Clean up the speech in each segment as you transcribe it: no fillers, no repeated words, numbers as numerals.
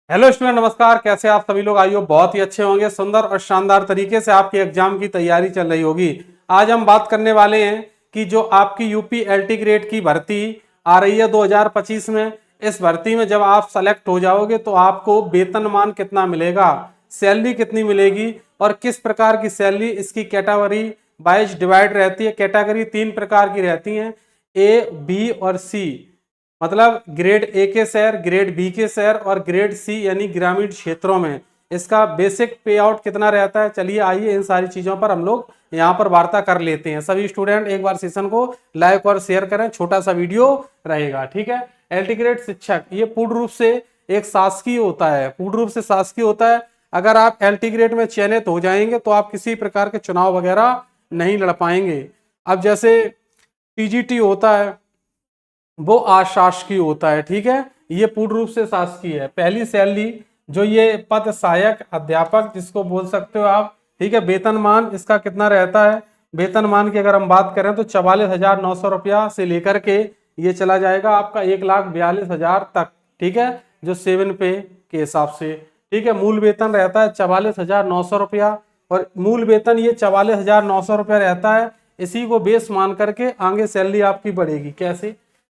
Hello student, नमस्कार। कैसे आप सभी लोग? आइए, बहुत ही अच्छे होंगे। सुंदर और शानदार तरीके से आपके एग्जाम की तैयारी चल रही होगी। आज हम बात करने वाले हैं कि जो आपकी यूपी एलटी ग्रेड की भर्ती आ रही है 2025 में, इस भर्ती में जब आप सेलेक्ट हो जाओगे तो आपको वेतनमान कितना मिलेगा, सैलरी कितनी मिलेगी और किस प्रकार की सैलरी, इसकी कैटेगरी वाइज डिवाइड रहती है। कैटेगरी तीन प्रकार की रहती हैं, ए, बी और सी। मतलब ग्रेड ए के शहर, ग्रेड बी के शहर और ग्रेड सी यानी ग्रामीण क्षेत्रों में इसका बेसिक पे आउट कितना रहता है। चलिए आइए इन सारी चीजों पर हम लोग यहाँ पर वार्ता कर लेते हैं। सभी स्टूडेंट एक बार सेशन को लाइक और शेयर करें, छोटा सा वीडियो रहेगा, ठीक है। एलटी ग्रेड शिक्षक ये पूर्ण रूप से एक शासकीय होता है, पूर्ण रूप से शासकीय होता है। अगर आप एलटी ग्रेड में चयनित हो जाएंगे तो आप किसी प्रकार के चुनाव वगैरह नहीं लड़ पाएंगे। अब जैसे टीजीटी होता है वो अशासकीय होता है, ठीक है। ये पूर्ण रूप से शासकीय है। पहली सैलरी जो ये पद सहायक अध्यापक जिसको बोल सकते हो आप, ठीक है। वेतनमान इसका कितना रहता है? वेतनमान की अगर हम बात करें तो 44,900 रुपया से लेकर के ये चला जाएगा आपका 1,42,000 तक, ठीक है, जो 7 पे के हिसाब से, ठीक है। मूल वेतन रहता है 44,900 रुपया और मूल वेतन ये 44,900 रुपया रहता है। इसी को बेस मान करके आगे सैलरी आपकी बढ़ेगी। कैसे?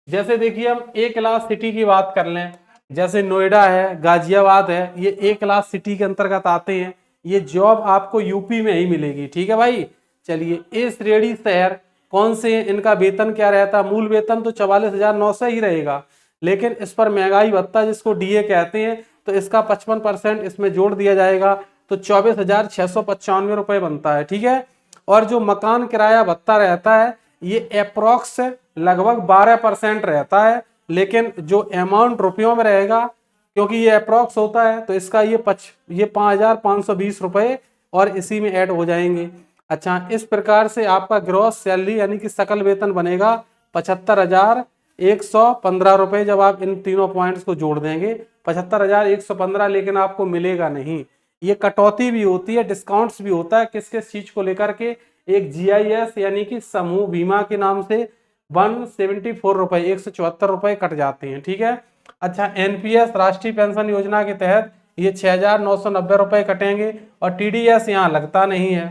जैसे देखिए हम ए क्लास सिटी की बात कर लें, जैसे नोएडा है, गाजियाबाद है, ये ए क्लास सिटी के अंतर्गत आते हैं। ये जॉब आपको यूपी में ही मिलेगी, ठीक है भाई। चलिए ए श्रेणी शहर कौन से हैं, इनका वेतन क्या रहता है? मूल वेतन तो 44,900 ही रहेगा, लेकिन इस पर महंगाई भत्ता जिसको डीए कहते हैं तो इसका 55% इसमें जोड़ दिया जाएगा, तो 24,695 रुपए बनता है, ठीक है। और जो मकान किराया भत्ता रहता है ये अप्रोक्स लगभग 12% रहता है, लेकिन जो अमाउंट रुपयों में रहेगा, क्योंकि ये अप्रोक्स होता है तो इसका ये 5,520 रुपए और इसी में ऐड हो जाएंगे। अच्छा, इस प्रकार से आपका ग्रॉस सैलरी यानी कि सकल वेतन बनेगा 75,115 रुपए। जब आप इन तीनों पॉइंट्स को जोड़ देंगे 75,115, लेकिन आपको मिलेगा नहीं। ये कटौती भी होती है, डिस्काउंट्स भी होता है। किस किस चीज को लेकर के? एक जीआईएस यानी कि समूह बीमा के नाम से 174 रुपए, 174 रुपए कट जाते हैं, ठीक है। अच्छा, एनपीएस राष्ट्रीय पेंशन योजना के तहत ये 6,990 रुपए कटेंगे और टीडीएस यहाँ लगता नहीं है,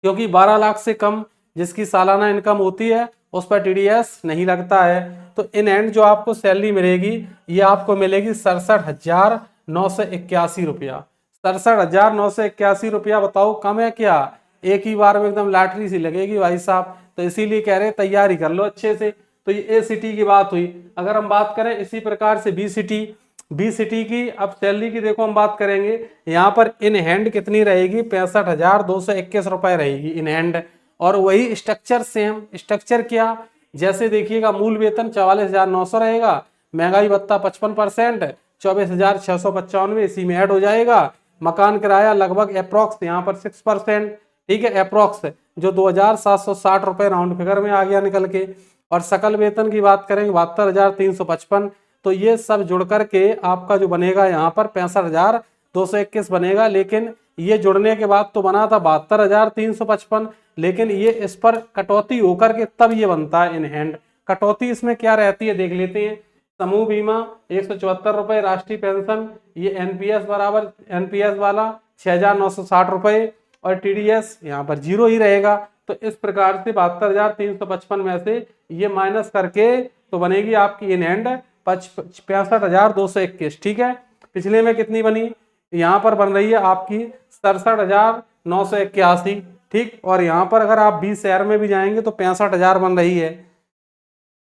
क्योंकि 12 लाख से कम जिसकी सालाना इनकम होती है उस पर टीडीएस नहीं लगता है। तो इन एंड जो आपको सैलरी मिलेगी ये आपको मिलेगी 67,981 रुपया। 67,981 रुपया, बताओ कम है क्या? एक ही बार में एकदम लॉटरी सी लगेगी भाई साहब। तो इसीलिए कह रहे तैयारी कर लो अच्छे से। तो ये ए सिटी की बात हुई। अगर हम बात करें इसी प्रकार से बी सिटी की, अब सैलरी की देखो हम बात करेंगे। यहाँ पर इन हैंड कितनी रहेगी? 65,221 रुपए रहेगी इन हैंड। और वही स्ट्रक्चर सेम। स्ट्रक्चर क्या? जैसे देखिएगा, मूल वेतन 44,900 रहेगा, महंगाई भत्ता 55%, 24,695 इसी में ऐड हो जाएगा। मकान किराया लगभग अप्रोक्स यहाँ पर 6%, ठीक है, अप्रोक्स जो 2,760 रुपए राउंड फिगर में आ गया निकल के। और सकल वेतन की बात करेंगे 72,355। तो ये सब जुड़ करके आपका जो बनेगा यहाँ पर 65,221 बनेगा। लेकिन ये जुड़ने के बाद तो बना था 72,355, लेकिन ये इस पर कटौती होकर के तब ये बनता है इन हैंड। कटौती इसमें क्या रहती है देख लेते हैं। समूह बीमा 174 रुपए, राष्ट्रीय पेंशन ये एनपीएस बराबर एनपीएस वाला 6,960 रुपए और टीडीएस यहाँ पर जीरो ही रहेगा। तो इस प्रकार से 72,355 में से ये माइनस करके तो बनेगी आपकी इन हैंड 65,221, ठीक है। पिछले में कितनी बनी? यहाँ पर बन रही है आपकी 67,981, ठीक। और यहाँ पर अगर आप 20 शहर में भी जाएंगे तो 65,000 बन रही है,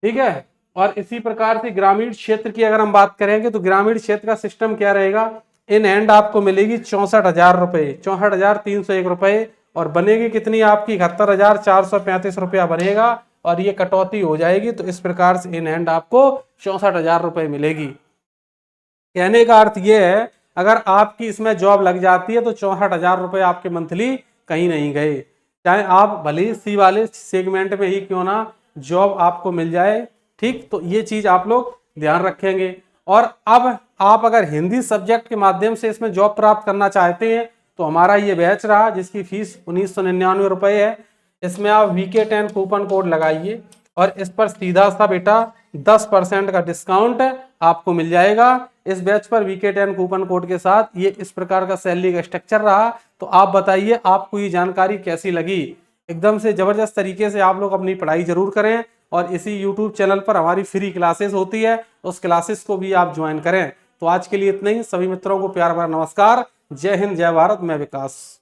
ठीक है। और इसी प्रकार से ग्रामीण क्षेत्र की अगर हम बात करेंगे तो ग्रामीण क्षेत्र का सिस्टम क्या रहेगा? इन हैंड आपको मिलेगी 64,000 रुपए, 64,301 रुपए और बनेगी कितनी आपकी? 71,435 रुपया बनेगा और ये कटौती हो जाएगी। तो इस प्रकार से इन हैंड आपको 64,000 रुपए मिलेगी। कहने का अर्थ ये है, अगर आपकी इसमें जॉब लग जाती है तो 64,000 रुपए आपके मंथली कहीं नहीं गए, चाहे आप भले ही सी वाले सेगमेंट में ही क्यों ना जॉब आपको मिल जाए, ठीक। तो ये चीज आप लोग ध्यान रखेंगे। और अब आप अगर हिंदी सब्जेक्ट के माध्यम से इसमें जॉब प्राप्त करना चाहते हैं तो हमारा ये बैच रहा जिसकी फीस 1,999 रुपए है। इसमें आप VK10 कूपन कोड लगाइए और इस पर सीधा सा बेटा 10% का डिस्काउंट आपको मिल जाएगा। इस बैच पर VK10 कूपन कोड के साथ ये इस प्रकार का सैलरी का स्ट्रक्चर रहा। तो आप बताइए आपको ये जानकारी कैसी लगी। एकदम से जबरदस्त तरीके से आप लोग अपनी पढ़ाई जरूर करें और इसी YouTube चैनल पर हमारी फ्री क्लासेस होती है, उस क्लासेस को भी आप ज्वाइन करें। तो आज के लिए इतना ही। सभी मित्रों को प्यार भरा नमस्कार। जय हिंद, जय भारत, मैं विकास।